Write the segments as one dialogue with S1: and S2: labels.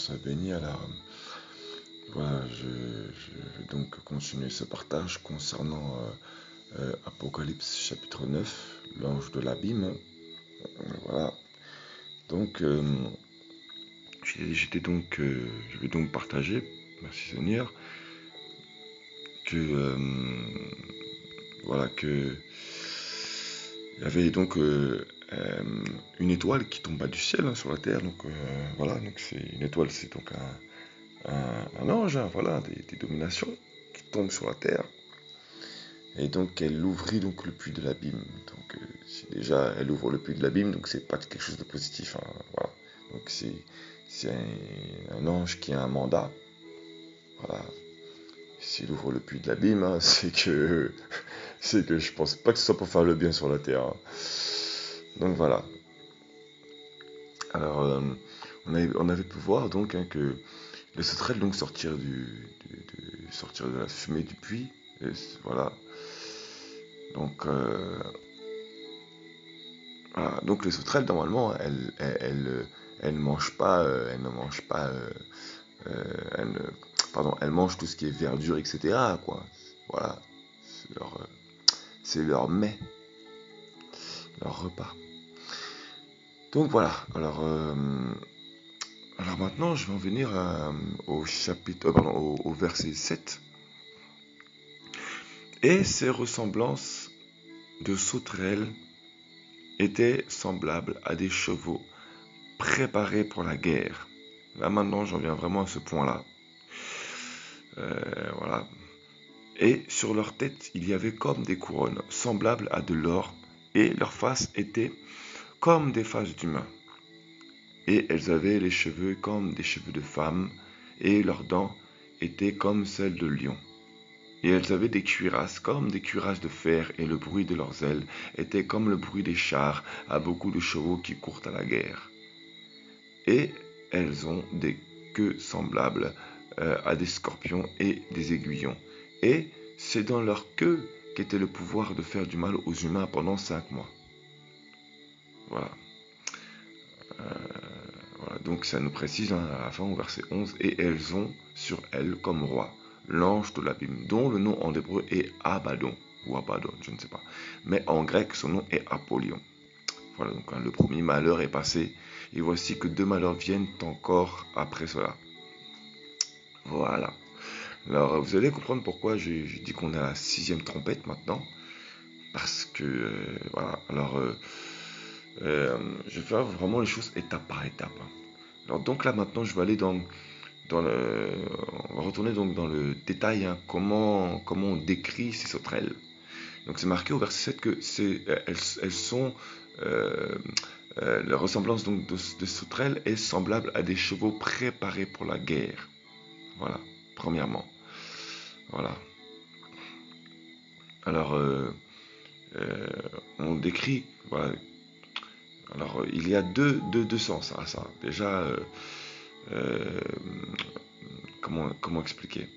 S1: soit béni. Alors, voilà, je vais donc continuer ce partage concernant Apocalypse chapitre 9, l'ange de l'abîme. Voilà. Donc, je vais donc partager, merci Seigneur, que voilà que il y avait donc une étoile qui tomba du ciel sur la terre. Donc voilà, donc c'est une étoile, c'est donc un ange, hein, voilà, des dominations qui tombent sur la terre. Et donc elle ouvrit donc le puits de l'abîme. Donc si déjà elle ouvre le puits de l'abîme, donc c'est pas quelque chose de positif, hein, voilà. Donc c'est un ange qui a un mandat. Voilà. S'il ouvre le puits de l'abîme, hein, c'est que je pense pas que ce soit pour faire le bien sur la terre, hein. Donc voilà. Alors on avait pu voir donc, hein, que le sauterelle donc sortir sortir de la fumée du puits. Et voilà. Donc voilà. Donc les sauterelles normalement elles ne mangent pas, pardon, elles mangent tout ce qui est verdure, etc., quoi. Voilà, c'est leur mets, leur repas. Donc voilà. Alors maintenant je vais en venir au chapitre, au verset 7. Et ces ressemblances de sauterelles étaient semblables à des chevaux préparés pour la guerre. Là maintenant j'en viens vraiment à ce point-là. Voilà. Et sur leur tête il y avait comme des couronnes semblables à de l'or, et leurs faces étaient comme des faces d'humains. Et elles avaient les cheveux comme des cheveux de femmes, et leurs dents étaient comme celles de lions. Et elles avaient des cuirasses comme des cuirasses de fer, et le bruit de leurs ailes était comme le bruit des chars à beaucoup de chevaux qui courent à la guerre. Et elles ont des queues semblables à des scorpions et des aiguillons. Et c'est dans leur queue qu'était le pouvoir de faire du mal aux humains pendant 5 mois. Voilà. Voilà. Donc ça nous précise, hein, à la fin au verset 11, et elles ont sur elles comme roi l'ange de l'abîme, dont le nom en hébreu est Abaddon, ou Abaddon, je ne sais pas. Mais en grec, son nom est Apollyon. Voilà, donc, hein, le premier malheur est passé, et voici que 2 malheurs viennent encore après cela. Voilà. Alors, vous allez comprendre pourquoi j'ai dit qu'on est à la 6e trompette maintenant. Parce que, voilà, alors, je vais faire vraiment les choses étape par étape, hein. Alors, donc là, maintenant, je vais aller on va retourner donc dans le détail, hein, comment on décrit ces sauterelles. Donc, c'est marqué au verset 7 que elles sont... la ressemblance donc de sauterelles est semblable à des chevaux préparés pour la guerre. Voilà, premièrement. Voilà. Alors, on décrit, voilà. Alors, il y a deux sens à ça. Déjà, comment expliquer?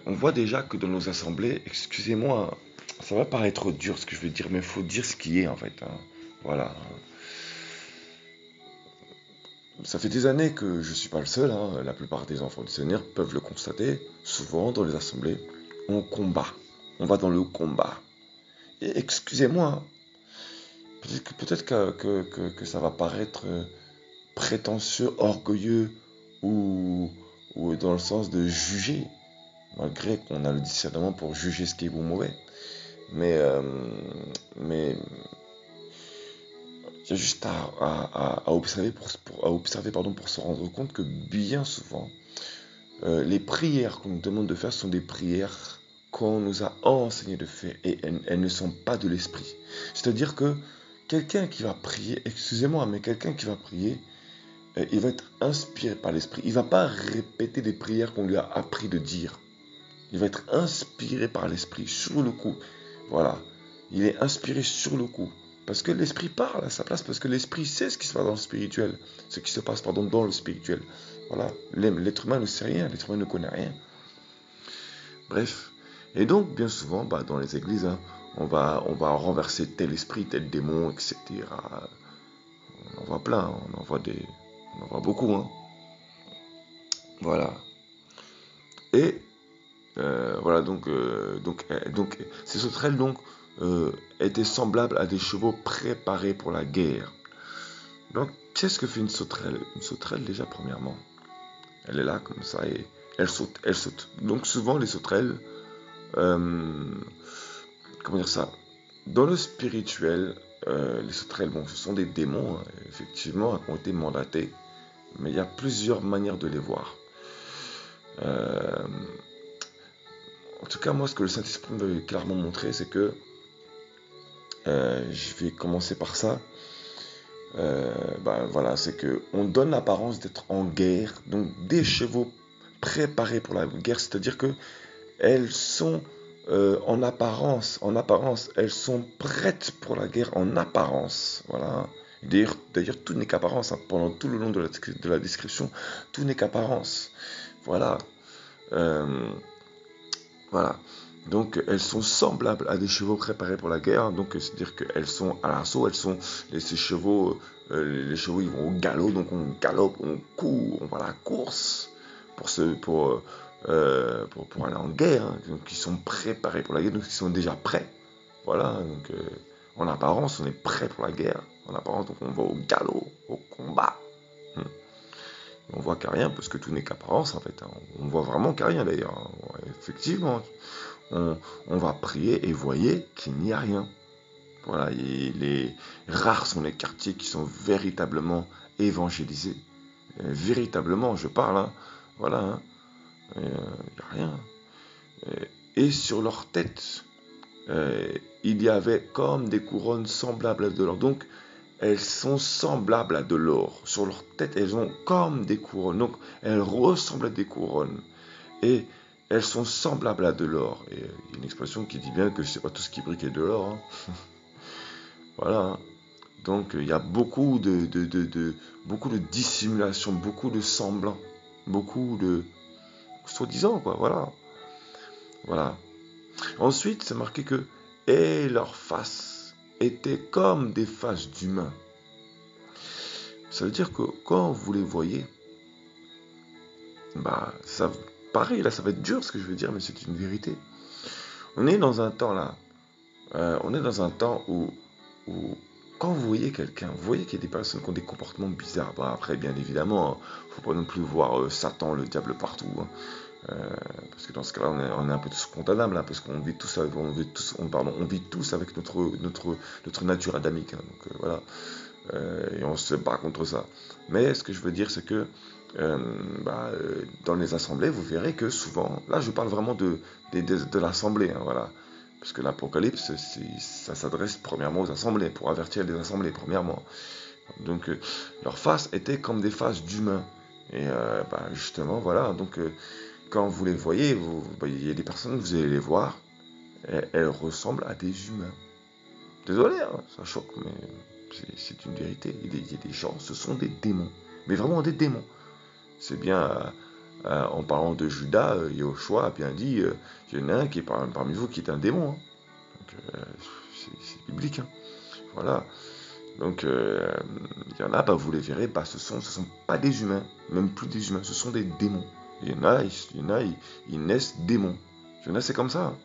S1: On voit déjà que dans nos assemblées, excusez-moi, ça va paraître dur ce que je veux dire, mais il faut dire ce qui est en fait, hein. Voilà. Ça fait des années que je ne suis pas le seul, hein. La plupart des enfants du Seigneur peuvent le constater. Souvent, dans les assemblées, on combat. On va dans le combat. Et excusez-moi, peut-être que ça va paraître prétentieux, orgueilleux, ou dans le sens de juger, malgré qu'on a le discernement pour juger ce qui est bon ou mauvais. Mais il y a juste à observer, pour se rendre compte que bien souvent, les prières qu'on nous demande de faire sont des prières qu'on nous a enseigné de faire, et elles ne sont pas de l'esprit. C'est-à-dire que quelqu'un qui va prier, excusez-moi, mais quelqu'un qui va prier, il va être inspiré par l'esprit. Il ne va pas répéter des prières qu'on lui a appris de dire. Il va être inspiré par l'esprit sur le coup. Voilà. Il est inspiré sur le coup. Parce que l'esprit parle à sa place, parce que l'esprit sait ce qui se passe dans le spirituel. Ce qui se passe, dans le spirituel. Voilà. L'être humain ne sait rien, l'être humain ne connaît rien. Bref. Et donc, bien souvent, dans les églises, hein, on va renverser tel esprit, tel démon, etc. On en voit plein, on en voit On en voit beaucoup, hein. Voilà. Et voilà, donc ces sauterelles étaient semblables à des chevaux préparés pour la guerre. Donc, qu'est-ce que fait une sauterelle? Une sauterelle, déjà, premièrement, elle est là comme ça et elle saute, elle saute. Donc, souvent, les sauterelles, euh, comment dire ça? Dans le spirituel, les sauterelles, bon, ce sont des démons, hein, effectivement, qui ont été mandatés, mais il y a plusieurs manières de les voir. Euh, En tout cas, moi, ce que le Saint-Esprit veut clairement montrer, c'est que je vais commencer par ça. Voilà, c'est que on donne l'apparence d'être en guerre, donc des chevaux préparés pour la guerre, c'est-à-dire que elles sont en apparence, elles sont prêtes pour la guerre en apparence. Voilà. D'ailleurs, tout n'est qu'apparence. Hein. Pendant tout le long de la description, tout n'est qu'apparence. Voilà. Euh, Voilà. Donc elles sont semblables à des chevaux préparés pour la guerre. Donc c'est-à-dire qu'elles sont à l'assaut, ces chevaux, les chevaux ils vont au galop, donc on galope, on court, on va à la course pour aller en guerre. Hein. Donc ils sont préparés pour la guerre, donc ils sont déjà prêts. Voilà. Donc en apparence on est prêt pour la guerre. En apparence donc on va au galop, au combat. On voit qu'à rien, parce que tout n'est qu'apparence en fait. Hein. On voit vraiment qu'à rien d'ailleurs. Hein. Effectivement, on va prier et voyez qu'il n'y a rien. Voilà, et les rares sont les quartiers qui sont véritablement évangélisés. Véritablement, je parle. Hein. Voilà, hein. Il n'y a rien. Et sur leur tête, il y avait comme des couronnes semblables à de l'or. Donc, elles sont semblables à de l'or. Sur leur tête, elles ont comme des couronnes. Donc, elles ressemblent à des couronnes. Et elles sont semblables à de l'or. Et il y a une expression qui dit bien que c'est pas tout ce qui brille qui est de l'or. Hein. Voilà. Hein. Donc, il y a beaucoup de dissimulation, beaucoup de semblant, beaucoup de soi-disant, quoi. Voilà. Voilà. Ensuite, c'est marqué que et leurs faces étaient comme des faces d'humains. Ça veut dire que quand vous les voyez, ça, pareil, là, ça va être dur ce que je veux dire, mais c'est une vérité. On est dans un temps là, on est dans un temps où quand vous voyez quelqu'un, vous voyez qu'il y a des personnes qui ont des comportements bizarres. Bon, après, bien évidemment, il ne faut pas non plus voir Satan, le diable partout. Hein. Parce que dans ce cas-là, on est un peu tous condamnables, hein, parce qu'on vit tous, on vit tous avec notre nature adamique. Hein, donc voilà. Et on se bat contre ça. Mais ce que je veux dire, c'est que dans les assemblées, vous verrez que souvent, là je parle vraiment de l'assemblée, hein, voilà. Parce que l'Apocalypse, ça s'adresse premièrement aux assemblées, pour avertir les assemblées, premièrement. Donc leurs faces étaient comme des faces d'humains. Et justement, voilà, donc quand vous les voyez, il y a des personnes, vous allez les voir, elles ressemblent à des humains. Désolé, hein, ça choque, mais c'est une vérité. Il y a des gens, ce sont des démons. Mais vraiment des démons. C'est bien, en parlant de Judas, Yahushua a bien dit, il y en a un qui est parmi vous qui est un démon. Hein. Donc, c'est biblique. Hein. Voilà. Donc, il y en a, vous les verrez, ce sont pas des humains, même plus des humains, ce sont des démons. Il y en a, ils naissent démons. Il y en a, c'est comme ça. Hein.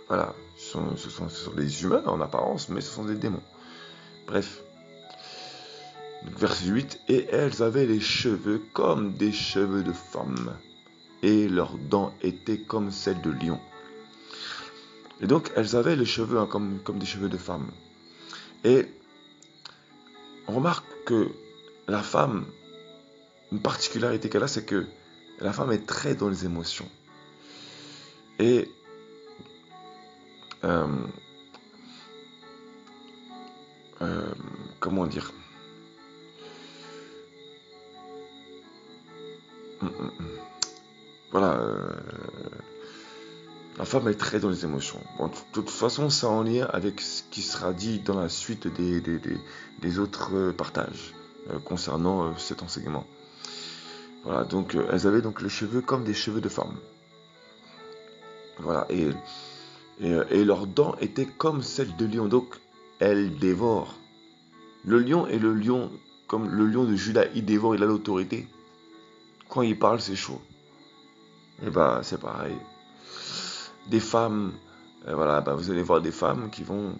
S1: Voilà. Ce sont des humains en apparence, mais ce sont des démons. Bref. Donc, verset 8. Et elles avaient les cheveux comme des cheveux de femmes, et leurs dents étaient comme celles de lion. Et donc, elles avaient les cheveux comme des cheveux de femmes. Et on remarque que la femme, une particularité qu'elle a, c'est que la femme est très dans les émotions. Et comment dire, voilà, la femme est très dans les émotions. Bon, de toute façon, c'est en lien avec ce qui sera dit dans la suite des autres partages concernant cet enseignement. Voilà, donc elles avaient donc les cheveux comme des cheveux de femme. Voilà, et leurs dents étaient comme celles de lion. Donc, elles dévorent. Le lion est le lion comme le lion de Juda, il dévore, il a l'autorité. Quand il parle, c'est chaud. Et ben, c'est pareil. Des femmes, voilà, ben, vous allez voir des femmes qui vont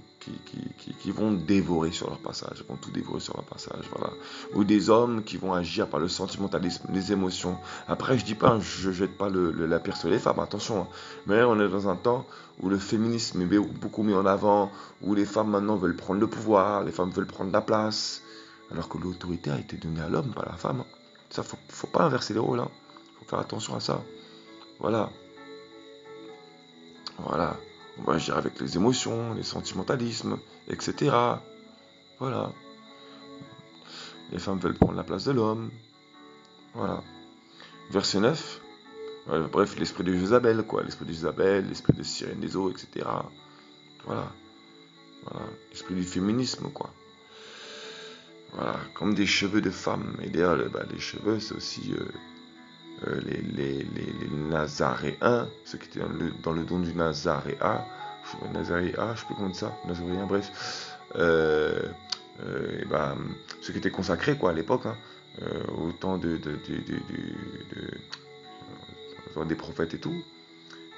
S1: dévorer sur leur passage, vont tout dévorer sur leur passage, voilà. Ou des hommes qui vont agir par le sentimentalisme, les émotions. Après, je dis pas, je jette pas la pierre sur les femmes, attention. Hein. Mais on est dans un temps où le féminisme est beaucoup mis en avant, où les femmes maintenant veulent prendre le pouvoir, les femmes veulent prendre la place, alors que l'autorité a été donnée à l'homme, pas à la femme. Hein. Ça, faut pas inverser les rôles, hein. Faut faire attention à ça. Voilà. Voilà. On va agir avec les émotions, les sentimentalismes, etc. Voilà. Les femmes veulent prendre la place de l'homme. Voilà. Verset 9. Bref, l'esprit de Jézabel, quoi. L'esprit de Jézabel, l'esprit de Sirène des eaux, etc. Voilà. Voilà. L'esprit du féminisme, quoi. Voilà. Comme des cheveux de femme. Et d'ailleurs, les cheveux, c'est aussi les Nazaréens, ceux qui étaient dans le don du Nazaréa. Nazaréa, je sais plus comment on dit ça. Nazaréen, bref. Ceux qui étaient consacrés, quoi, à l'époque, hein, au temps des prophètes et tout,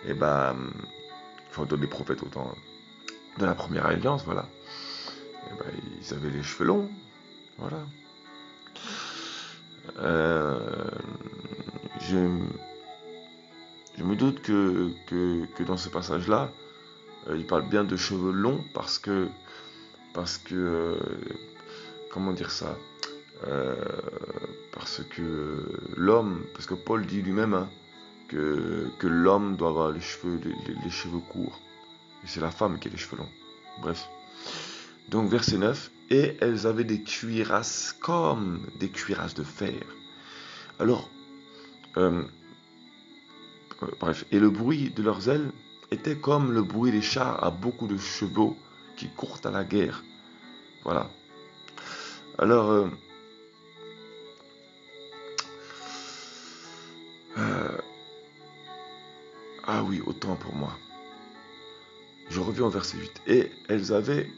S1: et enfin, des prophètes au temps de la première alliance, voilà. Et ils avaient les cheveux longs, voilà. Je me doute que dans ce passage-là, il parle bien de cheveux longs parce que comment dire ça, parce que l'homme, parce que Paul dit lui-même, hein, que l'homme doit avoir les cheveux courts, et c'est la femme qui a les cheveux longs. Bref. Donc verset 9, et elles avaient des cuirasses comme des cuirasses de fer. Alors, bref, et le bruit de leurs ailes était comme le bruit des chars à beaucoup de chevaux qui courent à la guerre. Voilà. Alors, ah oui, autant pour moi. Je reviens au verset 8. Et elles avaient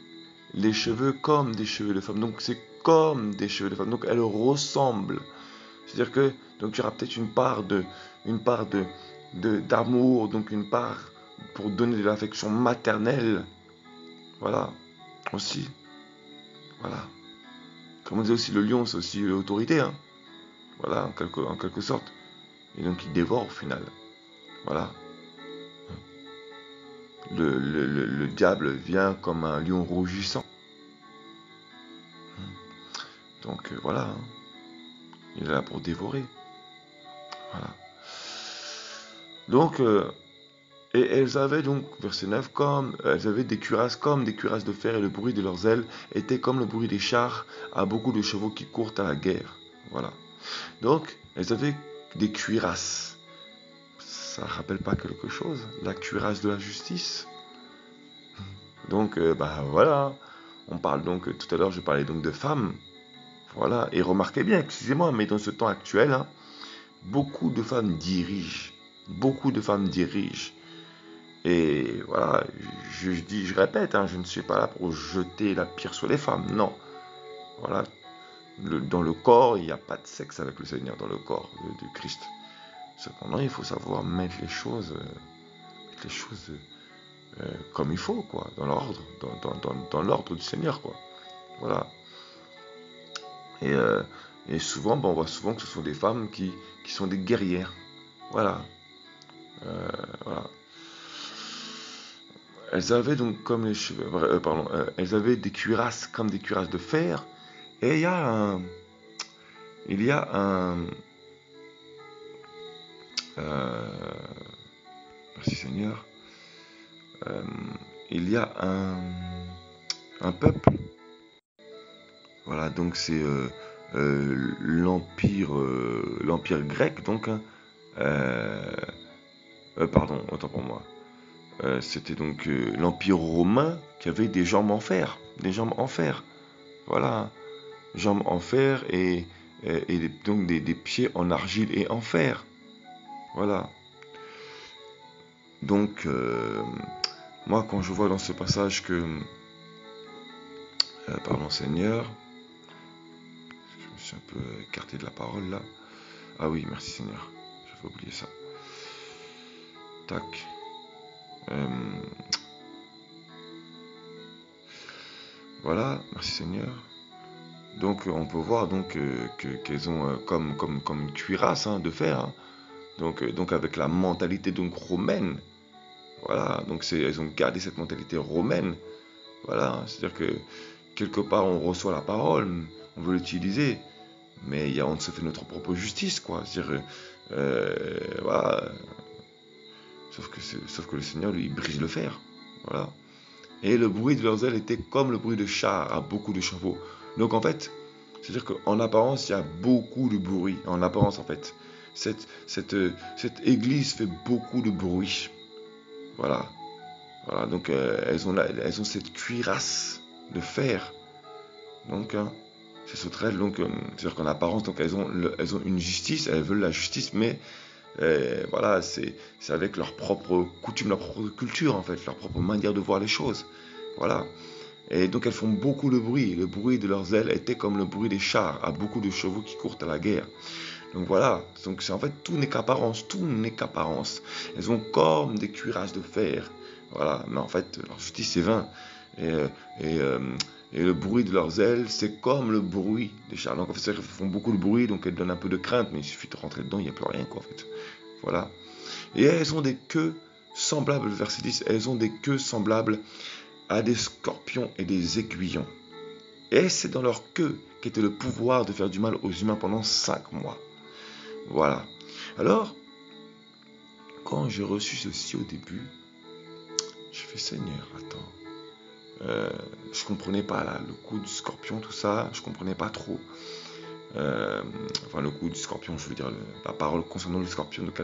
S1: les cheveux comme des cheveux de femme. Donc c'est comme des cheveux de femme. Donc elles ressemblent. C'est-à-dire que donc il y aura peut-être une part d'amour, donc une part pour donner de l'affection maternelle. Voilà. Aussi. Voilà. Comme on disait aussi, le lion, c'est aussi l'autorité. Hein. Voilà, en quelque sorte. Et donc il dévore au final. Voilà. Le diable vient comme un lion rougissant. Donc voilà. Hein. Il est là pour dévorer. Voilà. Donc, et elles avaient donc, verset 9, elles avaient des cuirasses comme des cuirasses de fer, et le bruit de leurs ailes était comme le bruit des chars à beaucoup de chevaux qui courent à la guerre. Voilà. Donc, elles avaient des cuirasses. Ça ne rappelle pas quelque chose? La cuirasse de la justice. Donc, voilà. On parle donc, tout à l'heure, je parlais donc de femmes. Voilà. Et remarquez bien, excusez-moi, mais dans ce temps actuel, hein, beaucoup de femmes dirigent. Beaucoup de femmes dirigent. Et voilà, je répète, hein, je ne suis pas là pour jeter la pierre sur les femmes, non. Voilà, dans le corps, il n'y a pas de sexe avec le Seigneur, dans le corps de Christ. Cependant, il faut savoir mettre les choses comme il faut, quoi, dans l'ordre, dans l'ordre du Seigneur, quoi. Voilà. Et souvent, on voit souvent que ce sont des femmes qui sont des guerrières. Voilà. Voilà. Elles avaient donc comme les cheveux, elles avaient des cuirasses comme des cuirasses de fer. Et il y a un, merci Seigneur, il y a un peuple. Voilà, donc c'est l'empire grec, donc. Hein, pardon, autant pour moi. C'était donc l'Empire romain qui avait des jambes en fer. Des jambes en fer. Voilà. Jambes en fer et donc des pieds en argile et en fer. Voilà. Donc, moi, quand je vois dans ce passage que... pardon Seigneur. suis un peu écarté de la parole là. Ah oui, merci Seigneur. J'avais oublié ça. Tac. Voilà, merci Seigneur. Donc on peut voir donc qu'elles ont comme une cuirasse de fer. Hein. Donc avec la mentalité donc romaine. Voilà, donc elles ont gardé cette mentalité romaine. Voilà, c'est-à-dire que quelque part on reçoit la parole, on veut l'utiliser, mais on se fait notre propre justice, quoi. C'est-à-dire, voilà. Sauf que le Seigneur, lui, il brise le fer. Voilà. Et le bruit de leurs ailes était comme le bruit de chars à beaucoup de chevaux. Donc en fait, c'est-à-dire qu'en apparence, il y a beaucoup de bruit. En apparence, en fait. Cette église fait beaucoup de bruit. Voilà. Voilà. Donc elles ont cette cuirasse de fer. Donc, ces sauterelles, donc, c'est-à-dire qu'en apparence, donc elles ont une justice, elles veulent la justice, mais voilà, c'est avec leur propre coutume, leur propre culture en fait, leur propre manière de voir les choses. Voilà. Et donc elles font beaucoup de bruit. Le bruit de leurs ailes était comme le bruit des chars, à beaucoup de chevaux qui courent à la guerre. Donc voilà, donc c'est en fait tout n'est qu'apparence, tout n'est qu'apparence. Elles ont comme des cuirasses de fer. Voilà, mais en fait leur justice est vain. Et, et, euh, et le bruit de leurs ailes, c'est comme le bruit des chars. Donc en fait, elles font beaucoup de bruit, donc elles donnent un peu de crainte, mais il suffit de rentrer dedans, il n'y a plus rien quoi en fait. Voilà. Et elles ont des queues semblables, verset 10, elles ont des queues semblables à des scorpions et des aiguillons. Et c'est dans leur queue qu'était le pouvoir de faire du mal aux humains pendant 5 mois. Voilà. Alors, quand j'ai reçu ceci au début, je fais Seigneur, attends. Je comprenais pas là, le coup du scorpion, tout ça, je comprenais pas trop. Enfin, le coup du scorpion, je veux dire, la parole concernant le scorpion. Donc,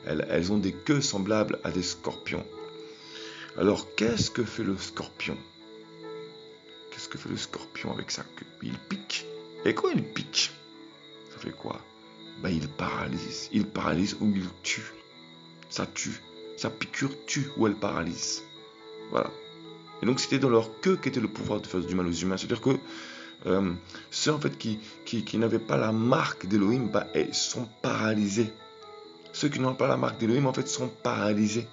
S1: elles ont des queues semblables à des scorpions. Alors, qu'est-ce que fait le scorpion? Qu'est-ce que fait le scorpion avec sa queue? Il pique. Et quand il pique, ça fait quoi? Ben, il paralyse. Il paralyse ou il tue. Ça tue. Sa piqûre tue ou elle paralyse. Voilà. Et donc, c'était dans leur queue qu'était le pouvoir de faire du mal aux humains. C'est-à-dire que ceux en fait qui n'avaient pas la marque d'Elohim, bah, ils sont paralysés. Ceux qui n'ont pas la marque d'Elohim, en fait, sont paralysés.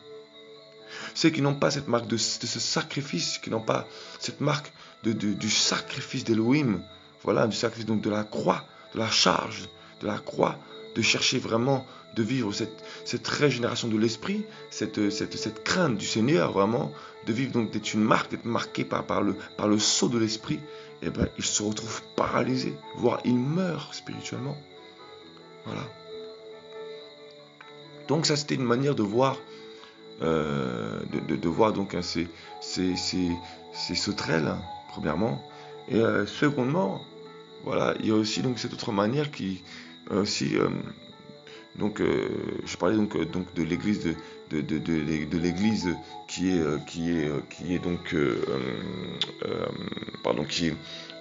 S1: Ceux qui n'ont pas cette marque de ce sacrifice, qui n'ont pas cette marque du sacrifice d'Elohim, voilà, du sacrifice donc de la croix, de la charge, de la croix, de chercher vraiment de vivre cette régénération de l'esprit, cette crainte du Seigneur, vraiment, de vivre donc d'être une marque, d'être marqué par le sceau de l'esprit, et ben ils se retrouvent paralysés, voire ils meurent spirituellement. Voilà. Donc ça c'était une manière de voir de voir donc ces sauterelles, hein, premièrement. Et secondement, voilà, il y a aussi donc cette autre manière qui aussi donc je parlais donc de l'église de l'église qui est donc pardon, qui est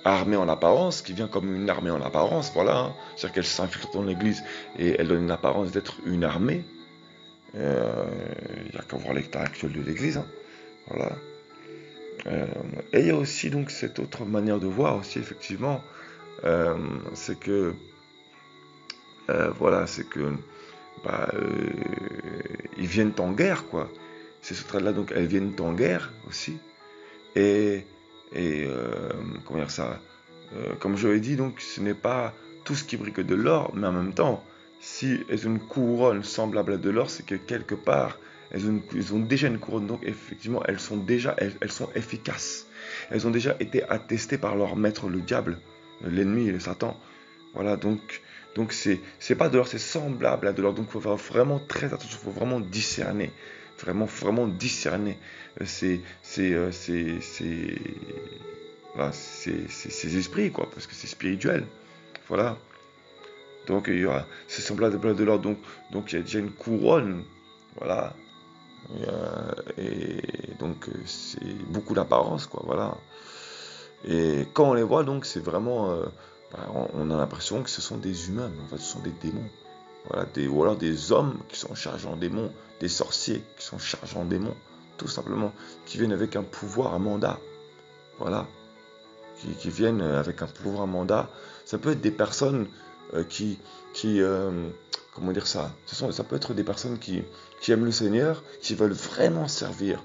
S1: armée en apparence, qui vient comme une armée en apparence, voilà, hein. C'est-à-dire qu'elle s'infiltre dans l'église et elle donne une apparence d'être une armée. Il n'y a qu'à voir l'état actuel de l'église, hein. Voilà. Et il y a aussi donc cette autre manière de voir aussi effectivement, c'est que voilà, c'est que bah, ils viennent en guerre quoi. Ces sauterelles-là donc elles viennent en guerre aussi. Et, comment dire ça, comme je l'ai dit donc ce n'est pas tout ce qui brille que de l'or, mais en même temps si elles ont une couronne semblable à de l'or, c'est que quelque part elles ont déjà une couronne, donc effectivement elles sont efficaces. Elles ont déjà été attestées par leur maître le diable, l'ennemi, le Satan. Voilà, donc c'est pas de l'or, c'est semblable à de l'or. Donc il faut faire vraiment très attention, il faut vraiment discerner. Vraiment discerner voilà, ces esprits, quoi, parce que c'est spirituel. Voilà. Donc c'est semblable à de l'or, donc il y a déjà une couronne. Voilà. Et donc c'est beaucoup d'apparence, quoi, voilà. Et quand on les voit, donc c'est vraiment, on a l'impression que ce sont des humains, mais en fait ce sont des démons. Voilà, ou alors des hommes qui sont chargés en démons, des sorciers qui sont chargés en démons, tout simplement, qui viennent avec un pouvoir, un mandat, voilà, qui viennent avec un pouvoir mandat. Ça peut être des personnes qui comment dire ça? Ça peut être des personnes qui aiment le Seigneur, qui veulent vraiment servir,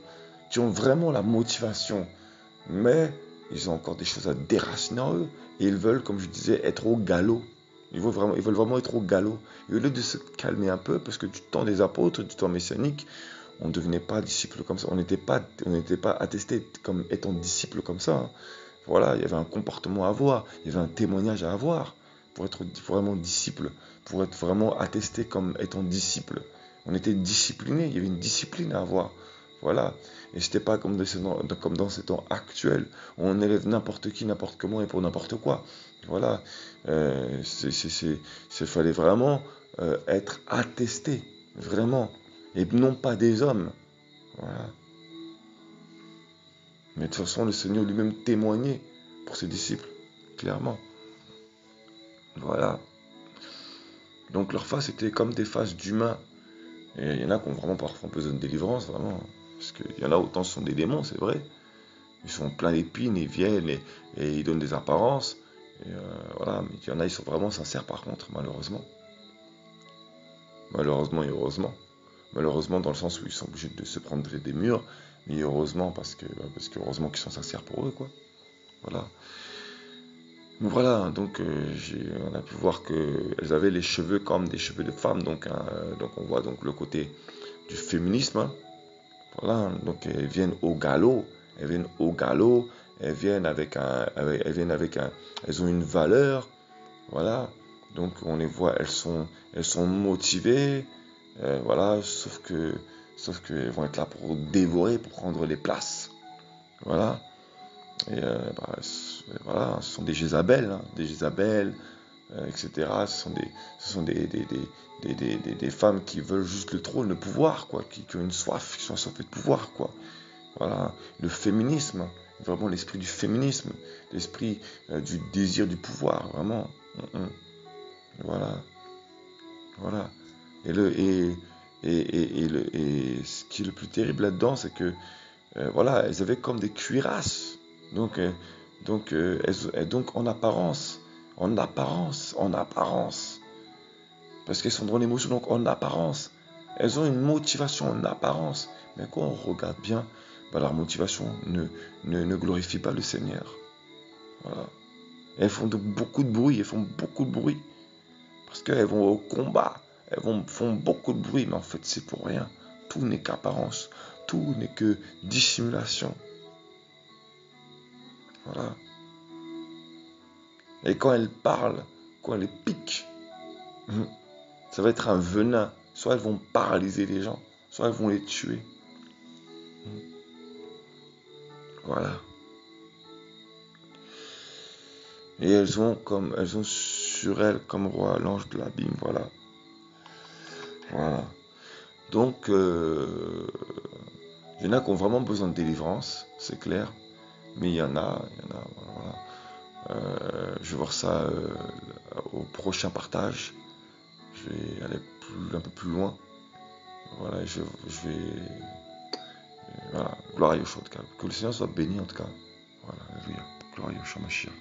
S1: qui ont vraiment la motivation, mais ils ont encore des choses à déraciner en eux, et ils veulent, comme je disais, être au galop. Ils veulent vraiment être au galop. Et au lieu de se calmer un peu, parce que du temps des apôtres, du temps messianique, on ne devenait pas disciple comme ça. On n'était pas attesté comme étant disciple comme ça, hein. Voilà, il y avait un comportement à avoir, il y avait un témoignage à avoir pour être vraiment disciple, pour être vraiment attesté comme étant disciple. On était discipliné, il y avait une discipline à avoir. Voilà. Et c'était pas comme dans ces temps actuels, où on élève n'importe qui, n'importe comment et pour n'importe quoi. Voilà. Il fallait vraiment être attesté, vraiment. Et non pas des hommes. Voilà. Mais de toute façon, le Seigneur lui-même témoignait pour ses disciples, clairement. Voilà. Donc leurs faces étaient comme des faces d'humains. Et il y en a qui ont vraiment parfois besoin de délivrance, vraiment. Parce qu'il y en a autant ce sont des démons, c'est vrai. Ils sont pleins d'épines, ils viennent et ils donnent des apparences. Voilà, mais il y en a, ils sont vraiment sincères par contre, malheureusement. Malheureusement et heureusement. Malheureusement dans le sens où ils sont obligés de se prendre des murs, mais heureusement parce que heureusement qu'ils sont sincères pour eux, quoi. Voilà. Voilà, donc on a pu voir qu'elles avaient les cheveux comme des cheveux de femmes, donc on voit donc le côté du féminisme, hein. Voilà, donc elles viennent au galop, elles ont une valeur, voilà. Donc on les voit, elles sont motivées, voilà, sauf que elles vont être là pour dévorer, pour prendre les places, voilà. Et voilà, ce sont des Jézabel, hein, etc. Ce sont des femmes qui veulent juste le trône, le pouvoir, quoi, qui ont une soif, qui sont assoiffées de pouvoir, quoi. Voilà, le féminisme, vraiment l'esprit du féminisme, l'esprit du désir du pouvoir, vraiment. Voilà, voilà. Et ce qui est le plus terrible là-dedans, c'est que voilà, elles avaient comme des cuirasses. Donc, euh, donc en apparence, parce qu'elles sont dans l'émotion, donc en apparence, elles ont une motivation en apparence. Mais quand on regarde bien, bah, leur motivation ne glorifie pas le Seigneur. Voilà. Elles font beaucoup de bruit, parce qu'elles vont au combat, font beaucoup de bruit, mais en fait c'est pour rien. Tout n'est qu'apparence, tout n'est que dissimulation. Voilà. Et quand elles parlent, quand elles piquent, ça va être un venin. Soit elles vont paralyser les gens, soit elles vont les tuer. Voilà. Et elles ont sur elles comme roi l'ange de l'abîme. Voilà. Voilà. Donc, il y en a qui ont vraiment besoin de délivrance, c'est clair. Mais voilà. Je vais voir ça au prochain partage. Je vais aller un peu plus loin. Voilà, je vais. Voilà, gloire à Yeshua en tout cas. Que le Seigneur soit béni en tout cas. Voilà, alléluia. Gloire à Yeshua Mashiach.